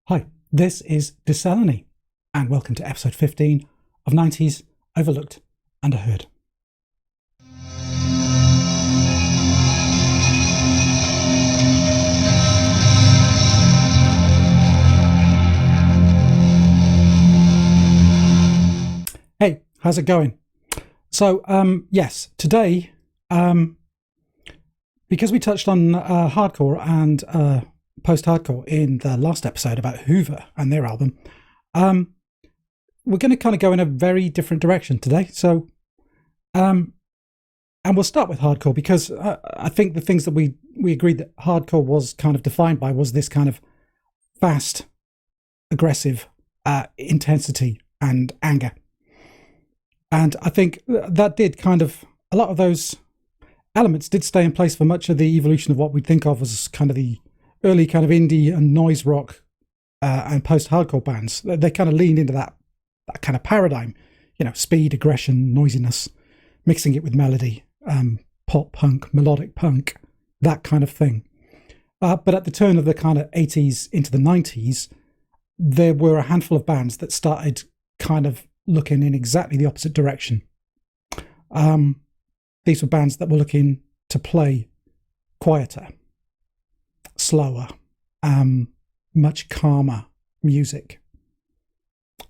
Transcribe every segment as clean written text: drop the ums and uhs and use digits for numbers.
Hi, this is Desaliny, and welcome to episode 15 of 90s Overlooked Underheard. Hey, how's it going? So, yes, today, because we touched on hardcore and post-hardcore in the last episode about Hoover and their album, we're going to kind of go in a very different direction today. So, and we'll start with hardcore because I think the things that we agreed that hardcore was kind of defined by was this kind of fast, aggressive intensity and anger. And I think that did kind of, a lot of those elements did stay in place for much of the evolution of what we think of as kind of the early kind of indie and noise rock and post-hardcore bands. They kind of leaned into that kind of paradigm, you know, speed, aggression, noisiness, mixing it with melody, pop punk, melodic punk, that kind of thing. But at the turn of the kind of 80s into the 90s, there were a handful of bands that started kind of looking in exactly the opposite direction. These were bands that were looking to play quieter, slower, much calmer music,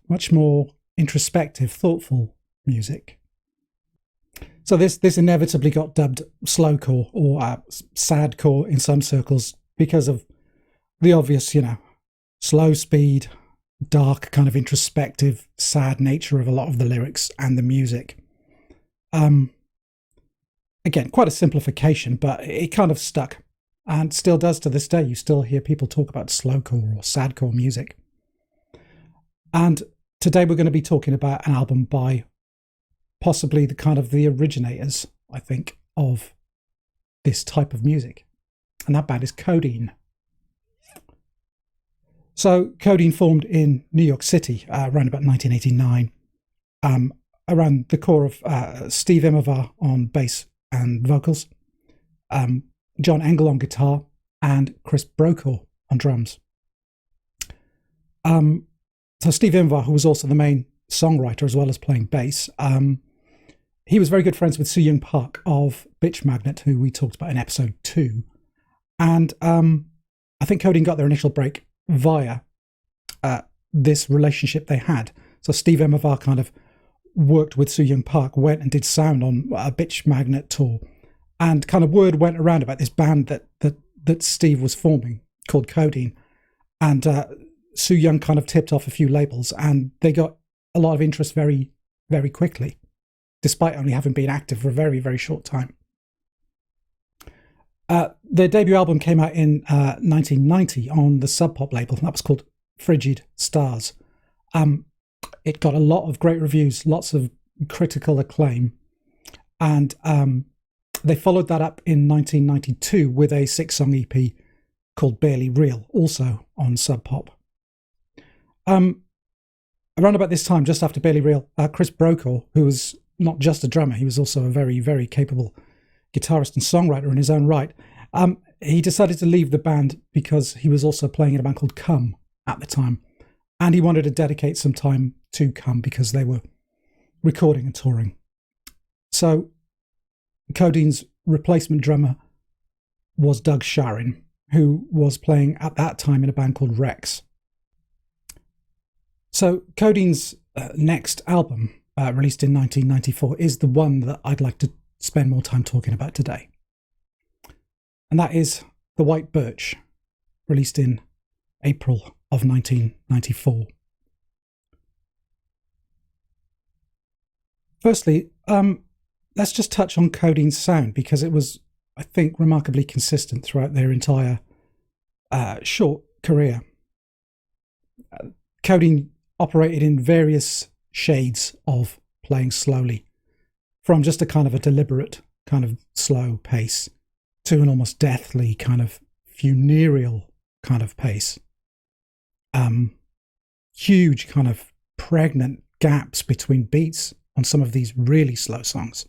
much more introspective, thoughtful music. So this inevitably got dubbed slowcore or sadcore in some circles because of the obvious, you know, slow speed, dark, kind of introspective, sad nature of a lot of the lyrics and the music. Again, quite a simplification, but it kind of stuck and still does to this day. You still hear people talk about slowcore or sadcore music. And today we're going to be talking about an album by possibly the kind of the originators, I think, of this type of music. And that band is Codeine. So Codeine formed in New York City around about 1989, around the core of Steve Immerwahr on bass and vocals, John Engel on guitar, and Chris Brokaw on drums. So Steve Immerwahr, who was also the main songwriter as well as playing bass, he was very good friends with Soo-Young Park of Bitch Magnet, who we talked about in episode 2. And I think Codeine got their initial break via this relationship they had. So Steve Immerwahr kind of worked with Soo-Young Park, went and did sound on a Bitch Magnet tour, and kind of word went around about this band that Steve was forming called Codeine, and Soo-Young kind of tipped off a few labels, and they got a lot of interest very, very quickly, despite only having been active for a very, very short time. Their debut album came out in 1990 on the Sub Pop label, and that was called Frigid Stars. It got a lot of great reviews, lots of critical acclaim, and they followed that up in 1992 with a 6-song EP called Barely Real, also on Sub Pop. Around about this time, just after Barely Real, Chris Brokaw, who was not just a drummer, he was also a very, very capable guitarist and songwriter in his own right, he decided to leave the band because he was also playing in a band called Come at the time, and he wanted to dedicate some time to Come because they were recording and touring. So Codeine's replacement drummer was Doug Sharin, who was playing at that time in a band called Rex. So Codeine's next album, released in 1994, is the one that I'd like to spend more time talking about today. And that is The White Birch, released in April of 1994. Firstly, let's just touch on Codeine's sound, because it was, I think, remarkably consistent throughout their entire short career. Codeine operated in various shades of playing slowly, from just a kind of a deliberate, kind of slow pace to an almost deathly kind of funereal kind of pace. Huge kind of pregnant gaps between beats on some of these really slow songs.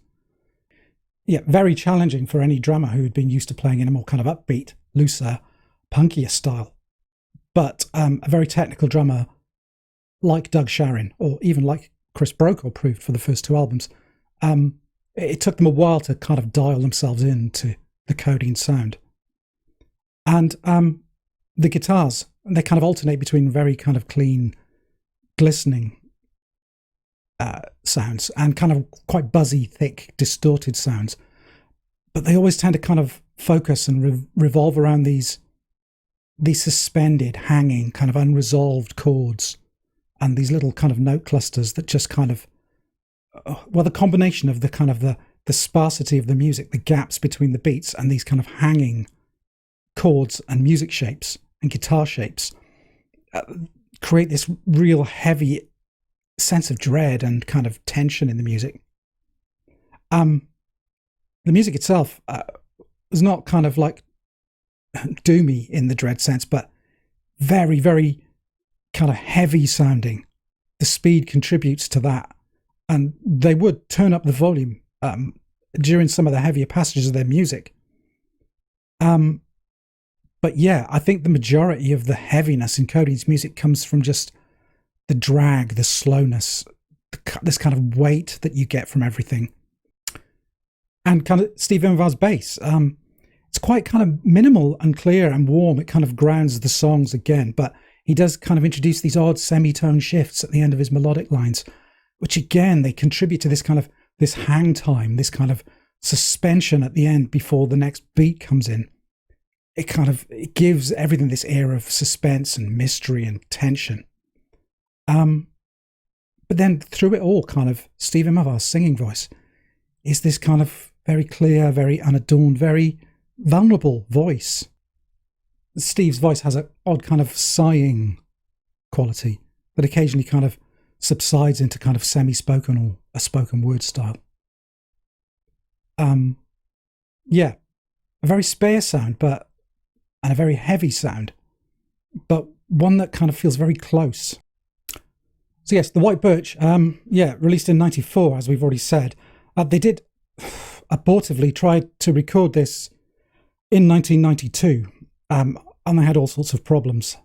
Yeah, very challenging for any drummer who had been used to playing in a more kind of upbeat, looser, punkier style. but a very technical drummer like Doug Sharin, or even like Chris Brokaw proved for the first two albums, it took them a while to kind of dial themselves into the Codeine sound. And the guitars, they kind of alternate between very kind of clean, glistening sounds and kind of quite buzzy, thick, distorted sounds. But they always tend to kind of focus and revolve around these suspended, hanging, kind of unresolved chords and these little kind of note clusters that just kind of, well, the combination of the kind of the sparsity of the music, the gaps between the beats, and these kind of hanging chords and music shapes and guitar shapes create this real heavy sense of dread and kind of tension in the music. The music itself was not kind of like doomy in the dread sense, but very, very kind of heavy sounding. The speed contributes to that, and they would turn up the volume during some of the heavier passages of their music. But yeah, I think the majority of the heaviness in Codeine's music comes from just the drag, the slowness, this kind of weight that you get from everything. And kind of Steve Immerwahr's bass. It's quite kind of minimal and clear and warm. It kind of grounds the songs again, but he does kind of introduce these odd semitone shifts at the end of his melodic lines, which again, they contribute to this kind of, this hang time, this kind of suspension at the end before the next beat comes in. It gives everything this air of suspense and mystery and tension. But then through it all, kind of Steve Immerwahr's singing voice is this kind of very clear, very unadorned, very vulnerable voice. Steve's voice has an odd kind of sighing quality that occasionally kind of subsides into kind of semi-spoken or a spoken word style. Yeah, a very spare sound, and a very heavy sound, but one that kind of feels very close. So yes, the White Birch, released in '94, as we've already said. They did abortively try to record this in 1992, and they had all sorts of problems.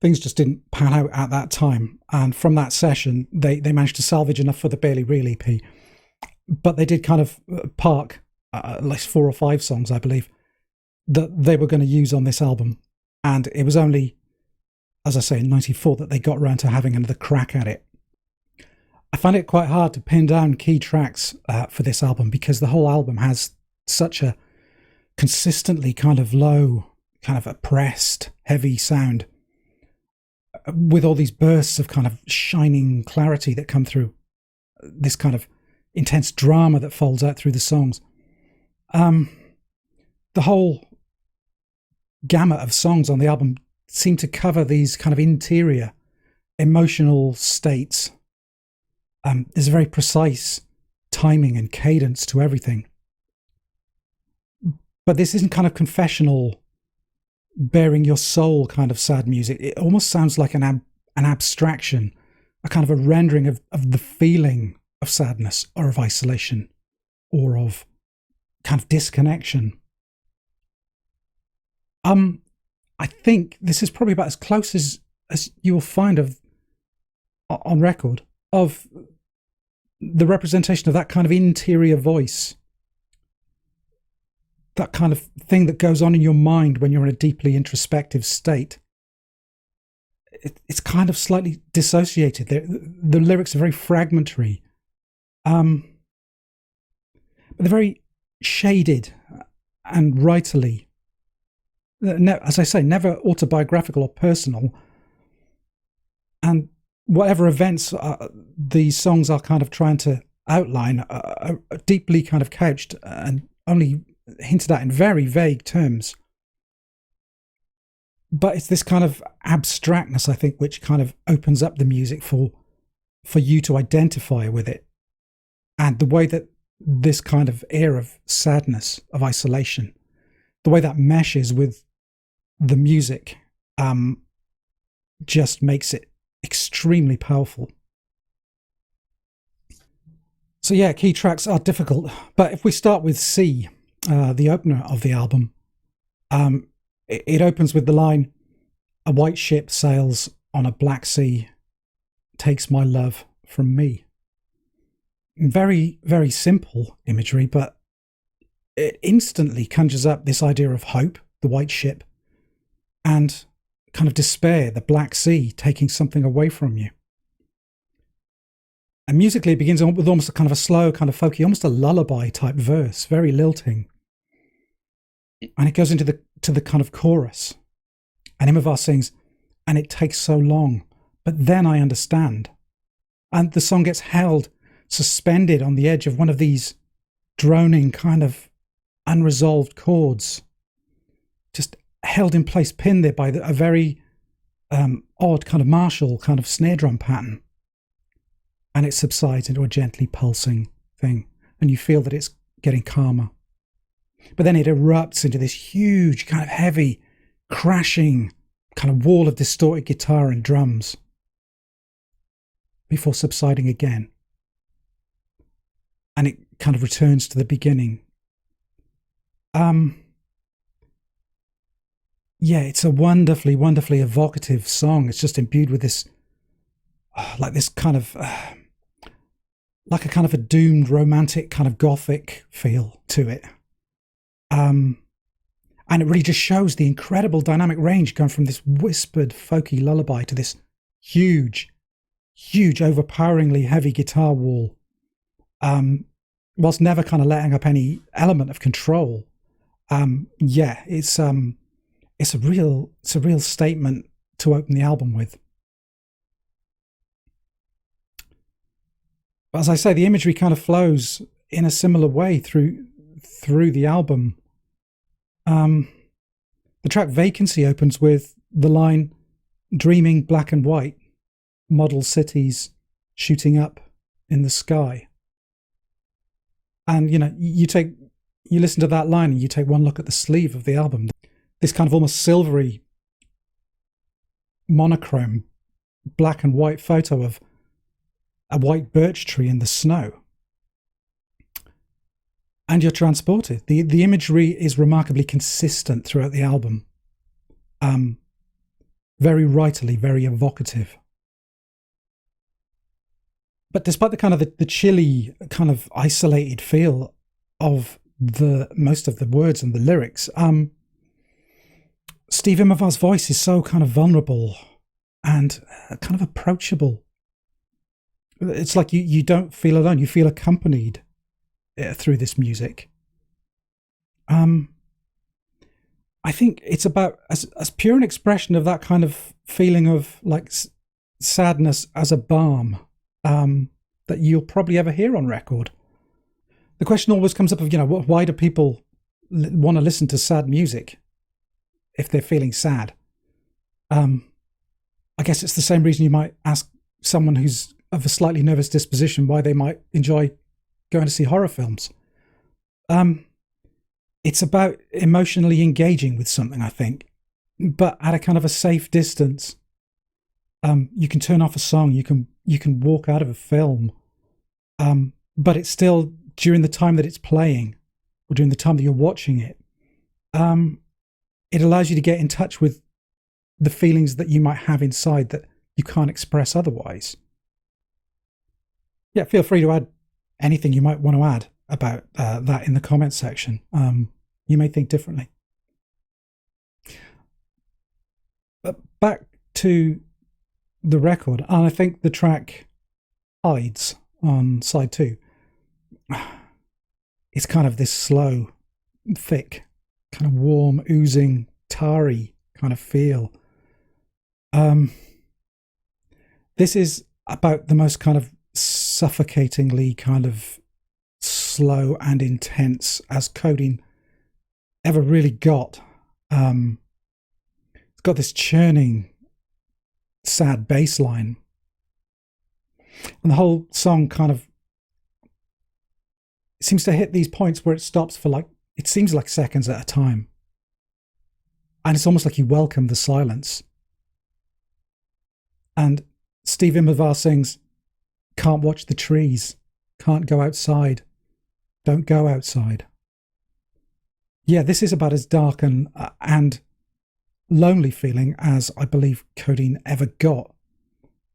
Things just didn't pan out at that time, and from that session, they managed to salvage enough for the Barely Real EP, but they did kind of park at least 4 or 5 songs, I believe, that they were going to use on this album, and it was only, as I say, in '94 that they got around to having another crack at it. I find it quite hard to pin down key tracks for this album because the whole album has such a consistently kind of low, kind of oppressed, heavy sound with all these bursts of kind of shining clarity that come through, this kind of intense drama that folds out through the songs. The whole gamut of songs on the album seem to cover these kind of interior emotional states. There's a very precise timing and cadence to everything. But this isn't kind of confessional, bearing your soul kind of sad music. It almost sounds like an abstraction, a kind of a rendering of the feeling of sadness or of isolation or of kind of disconnection. I think this is probably about as close as you will find on record of the representation of that kind of interior voice, that kind of thing that goes on in your mind when you're in a deeply introspective state. It's kind of slightly dissociated. The lyrics are very fragmentary, but they're very shaded and writerly. As I say, never autobiographical or personal. And whatever events these songs are kind of trying to outline are deeply kind of couched and only hinted at in very vague terms. But it's this kind of abstractness, I think, which kind of opens up the music for you to identify with it. And the way that this kind of air of sadness, of isolation, the way that meshes with the music just makes it extremely powerful. So yeah, key tracks are difficult, but if we start with C, the opener of the album, it opens with the line, A white ship sails on a black sea, takes my love from me. Very, very simple imagery, but it instantly conjures up this idea of hope, the white ship, and kind of despair, the black sea taking something away from you. And musically, it begins with almost a kind of a slow, kind of folky, almost a lullaby type verse, very lilting. And it goes into the kind of chorus. And Immervar sings, "And it takes so long, but then I understand." And the song gets held, suspended on the edge of one of these droning kind of unresolved chords, just held in place, pinned there by a very odd kind of martial kind of snare drum pattern. And it subsides into a gently pulsing thing, and you feel that it's getting calmer. But then it erupts into this huge kind of heavy, crashing kind of wall of distorted guitar and drums before subsiding again. And it kind of returns to the beginning. Yeah, it's a wonderfully, wonderfully evocative song. It's just imbued with this, like this kind of, like a kind of a doomed romantic kind of gothic feel to it. And it really just shows the incredible dynamic range going from this whispered, folky lullaby to this huge, overpoweringly heavy guitar wall, whilst never kind of letting up any element of control. Yeah, it's a real statement to open the album with. But as I say, the imagery kind of flows in a similar way through the album. The track Vacancy opens with the line, "Dreaming black and white, model cities shooting up in the sky." And, you know, you listen to that line and you take one look at the sleeve of the album. This kind of almost silvery monochrome black and white photo of a white birch tree in the snow. And you're transported. The imagery is remarkably consistent throughout the album. Very writerly, very evocative. But despite the kind of the chilly, kind of isolated feel of most of the words and the lyrics, Steve Immervar's voice is so kind of vulnerable and kind of approachable. It's like you don't feel alone. You feel accompanied through this music. I think it's about as pure an expression of that kind of feeling of like sadness as a balm that you'll probably ever hear on record. The question always comes up of, you know, why do people want to listen to sad music if they're feeling sad? I guess it's the same reason you might ask someone who's of a slightly nervous disposition why they might enjoy going to see horror films. It's about emotionally engaging with something, I think, but at a kind of a safe distance. You can turn off a song, you can walk out of a film, but it's still during the time that it's playing or during the time that you're watching it. It allows you to get in touch with the feelings that you might have inside that you can't express otherwise. Yeah, feel free to add anything you might want to add about that in the comments section. You may think differently. But back to the record, and I think the track Hides on side 2. It's kind of this slow, thick, kind of warm, oozing, tarry kind of feel. This is about the most kind of suffocatingly kind of slow and intense as Codeine ever really got. It's got this churning, sad bass line. And the whole song kind of seems to hit these points where it stops for like, it seems like seconds at a time. And it's almost like you welcome the silence. And Steve Immervar sings, "Can't watch the trees, can't go outside, don't go outside." Yeah, this is about as dark and lonely feeling as I believe Codeine ever got.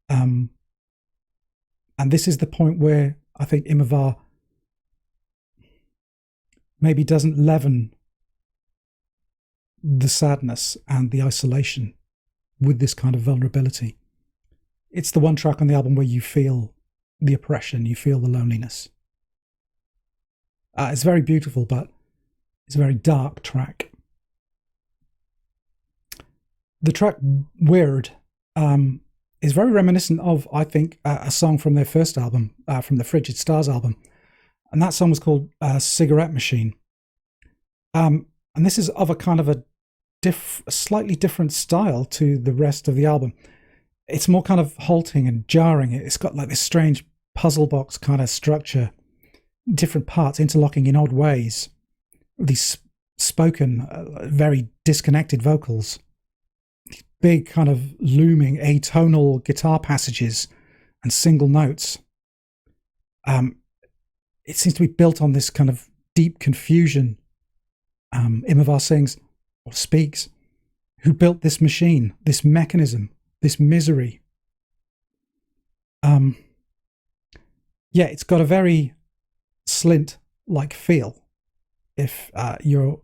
And this is the point where I think Imovar maybe doesn't leaven the sadness and the isolation with this kind of vulnerability. It's the one track on the album where you feel the oppression, you feel the loneliness. It's very beautiful, but it's a very dark track. The track Weird is very reminiscent of, I think, a song from their first album, from the Frigid Stars album. And that song was called Cigarette Machine. And this is of a kind of a slightly different style to the rest of the album. It's more kind of halting and jarring. It's got like this strange puzzle box kind of structure, different parts interlocking in odd ways. These spoken, very disconnected vocals. These big kind of looming atonal guitar passages and single notes. It seems to be built on this kind of deep confusion. Imovar sings, or speaks, who built this machine, this mechanism, this misery. Yeah, it's got a very Slint-like feel, if you're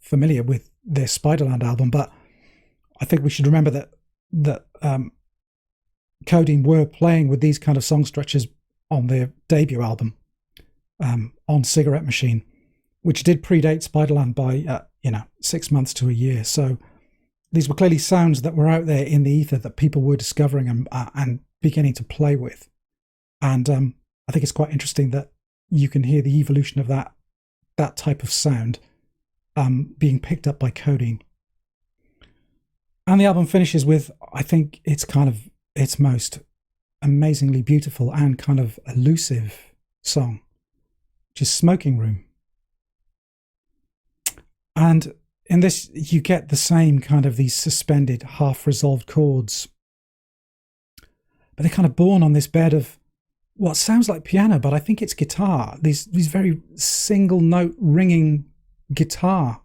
familiar with their Spiderland album, but I think we should remember that Codeine were playing with these kind of song structures on their debut album, on Cigarette Machine, which did predate Spiderland by 6 months to a year. So these were clearly sounds that were out there in the ether that people were discovering and beginning to play with. And I think it's quite interesting that you can hear the evolution of that type of sound being picked up by Codeine. And the album finishes with, I think it's kind of its most amazingly beautiful and kind of elusive song, which is Smoking Room. And in this, you get the same kind of these suspended, half-resolved chords. But they're kind of born on this bed of what sounds like piano, but I think it's guitar. These very single-note ringing guitar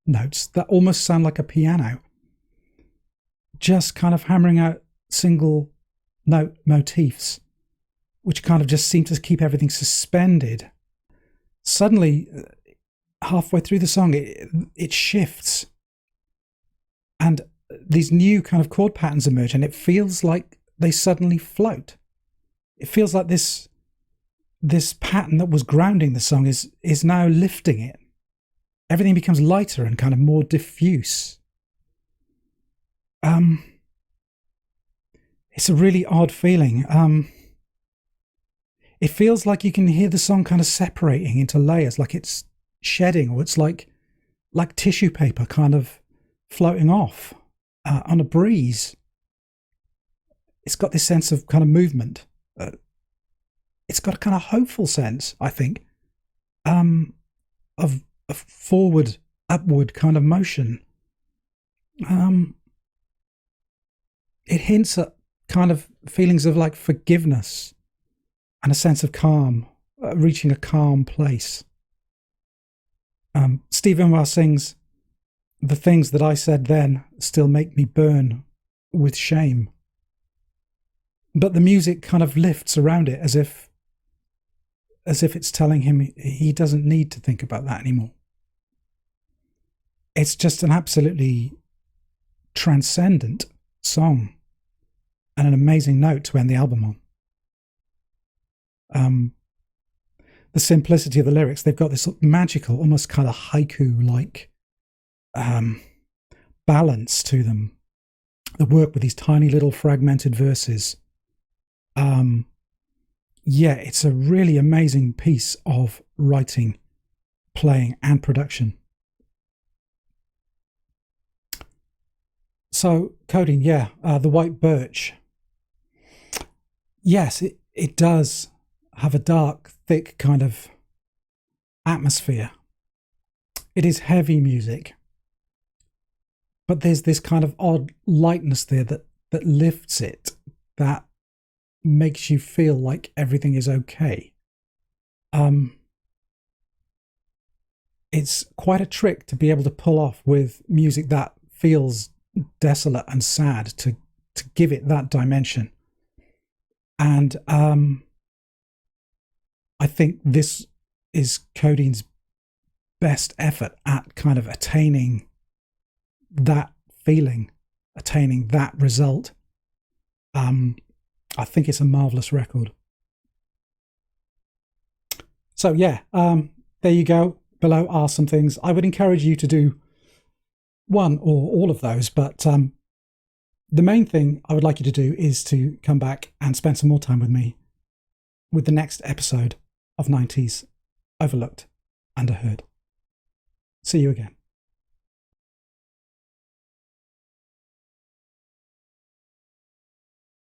notes that almost sound like a piano. Just kind of hammering out single-note motifs, which kind of just seem to keep everything suspended. Suddenly, halfway through the song, it shifts, and these new kind of chord patterns emerge, and it feels like they suddenly float. It feels like this pattern that was grounding the song is now lifting it. Everything becomes lighter and kind of more diffuse. It's a really odd feeling. It feels like you can hear the song kind of separating into layers, like it's shedding, or it's like tissue paper kind of floating off on a breeze. It's got this sense of kind of movement. It's got a kind of hopeful sense, I think, of forward, upward kind of motion. It hints at kind of feelings of like forgiveness and a sense of calm, reaching a calm place. Steve Imovar sings, "The things that I said then still make me burn with shame." But the music kind of lifts around it as if it's telling him he doesn't need to think about that anymore. It's just an absolutely transcendent song and an amazing note to end the album on. The simplicity of the lyrics, they've got this magical, almost kind of haiku-like balance to them. The work with these tiny little fragmented verses. It's a really amazing piece of writing, playing, and production. So, Codeine, the White Birch. Yes, it does have a dark, thick kind of atmosphere. It is heavy music, but there's this kind of odd lightness there that lifts it, that makes you feel like everything is okay. it's quite a trick to be able to pull off with music that feels desolate and sad, to give it that dimension. And I think this is Codeine's best effort at kind of attaining that feeling, attaining that result. I think it's a marvelous record. So yeah, there you go. Below are some things. I would encourage you to do one or all of those, but the main thing I would like you to do is to come back and spend some more time with me with the next episode of 90s Overlooked Underheard. See you again.